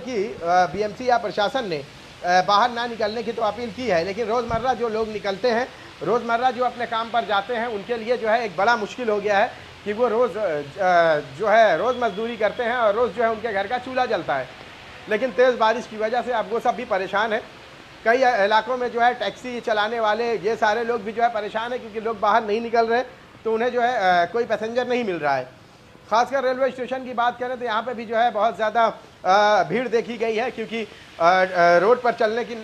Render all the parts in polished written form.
कि बीएमसी या प्रशासन ने बाहर ना निकलने की तो अपील की है, लेकिन रोज़मर्रा जो लोग निकलते हैं, रोज़मर्रा जो अपने काम पर जाते हैं, उनके लिए जो है एक बड़ा मुश्किल हो गया है कि वो रोज़ जो है रोज़ मजदूरी करते हैं और रोज़ जो है उनके घर का चूल्हा जलता है। लेकिन तेज़ बारिश की वजह से अब वो सब भी परेशान हैं। कई इलाकों में जो है टैक्सी चलाने वाले ये सारे लोग भी जो है परेशान हैं, क्योंकि लोग बाहर नहीं निकल रहे, तो उन्हें जो है कोई पैसेंजर नहीं मिल रहा है। खासकर रेलवे स्टेशन की बात करें तो यहाँ पे भी जो है बहुत ज़्यादा भीड़ देखी गई है, क्योंकि रोड पर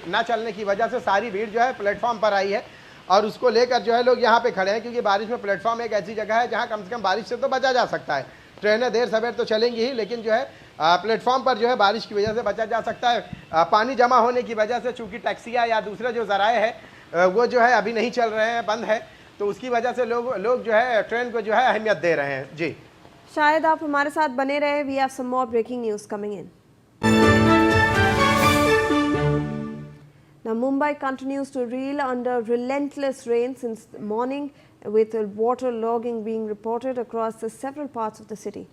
ना चलने की वजह से सारी भीड़ जो है प्लेटफॉर्म पर आई है और उसको लेकर जो है लोग यहाँ पे खड़े हैं, क्योंकि बारिश में प्लेटफॉर्म एक ऐसी जगह है जहाँ कम से कम बारिश से तो बचा जा सकता है। ट्रेनें देर सवेर तो चलेंगी ही, लेकिन जो है प्लेटफॉर्म पर जो है बारिश की वजह से बचा जा सकता है। पानी जमा होने की वजह से चूँकि टैक्सियाँ या दूसरे जो ज़राए हैं वो जो है अभी नहीं चल रहे हैं, बंद है, तो उसकी वजह से लोग जो है ट्रेन को जो है अहमियत दे रहे हैं। जी, शायद आप हमारे साथ बने रहे। We have some more breaking news coming in. Now, Mumbai continues to reel under relentless rain since the morning, with water logging being reported across the several parts of the city.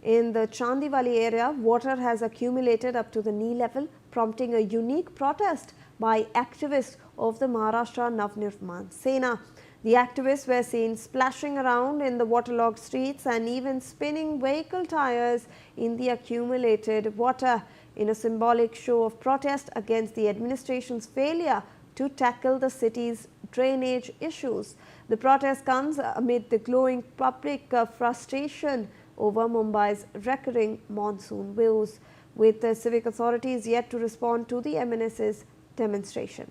In the Chandivali area, water has accumulated up to the knee level, prompting a unique protest by activists of the Maharashtra Navnirman Sena. The activists were seen splashing around in the waterlogged streets and even spinning vehicle tires in the accumulated water, in a symbolic show of protest against the administration's failure to tackle the city's drainage issues. The protest comes amid the growing public frustration over Mumbai's recurring monsoon woes, with the civic authorities yet to respond to the MNS's demonstration.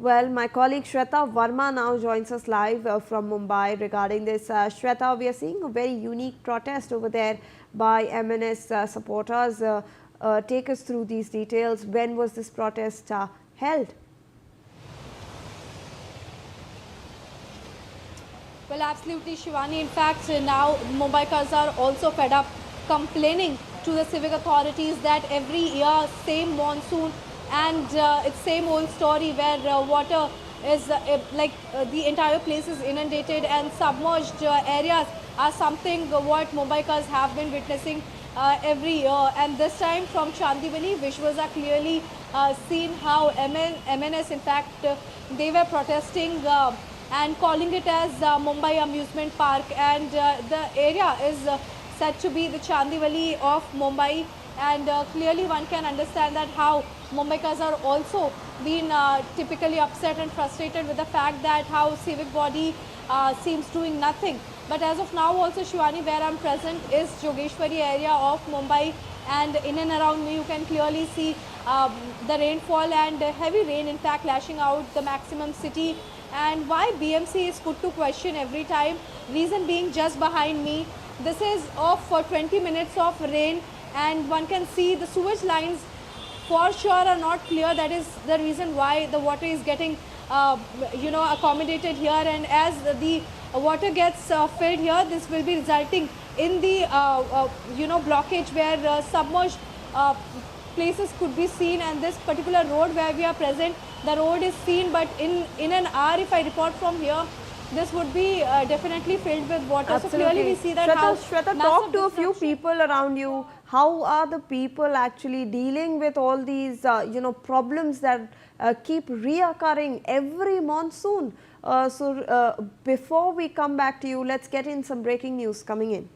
Well, my colleague Shweta Verma now joins us live from Mumbai regarding this. Shweta, we are seeing a very unique protest over there by MNS supporters. Take us through these details. When was this protest held? Well, absolutely, Shivani. In fact, now Mumbaikars are also fed up, complaining to the civic authorities that every year, same monsoon, and it's same old story where water is the entire place is inundated and submerged areas are something what Mumbaikars have been witnessing every year. And this time from Chandivali, visuals are clearly seen how MNS, in fact, they were protesting and calling it as Mumbai Amusement Park, and the area is said to be the Chandivali of Mumbai. And clearly one can understand that how Mumbaikars are also been typically upset and frustrated with the fact that how civic body seems doing nothing. But as of now also, Shivani, where I am present is Jogeshwari area of Mumbai, and in and around me you can clearly see the rainfall and heavy rain, in fact, lashing out the maximum city. And why BMC is put to question every time, reason being just behind me, this is off for 20 minutes of rain, and one can see the sewage lines for sure are not clear. That is the reason why the water is getting accommodated here, and as the water gets filled here, this will be resulting in the blockage where submerged places could be seen. And this particular road where we are present, the road is seen, but in an hour, if I report from here, this would be definitely filled with water. Absolutely. So clearly we see that Shweta, talk to a few people around you. How are the people actually dealing with all these problems that keep reoccurring every monsoon? Before we come back to you, let's get in some breaking news coming in.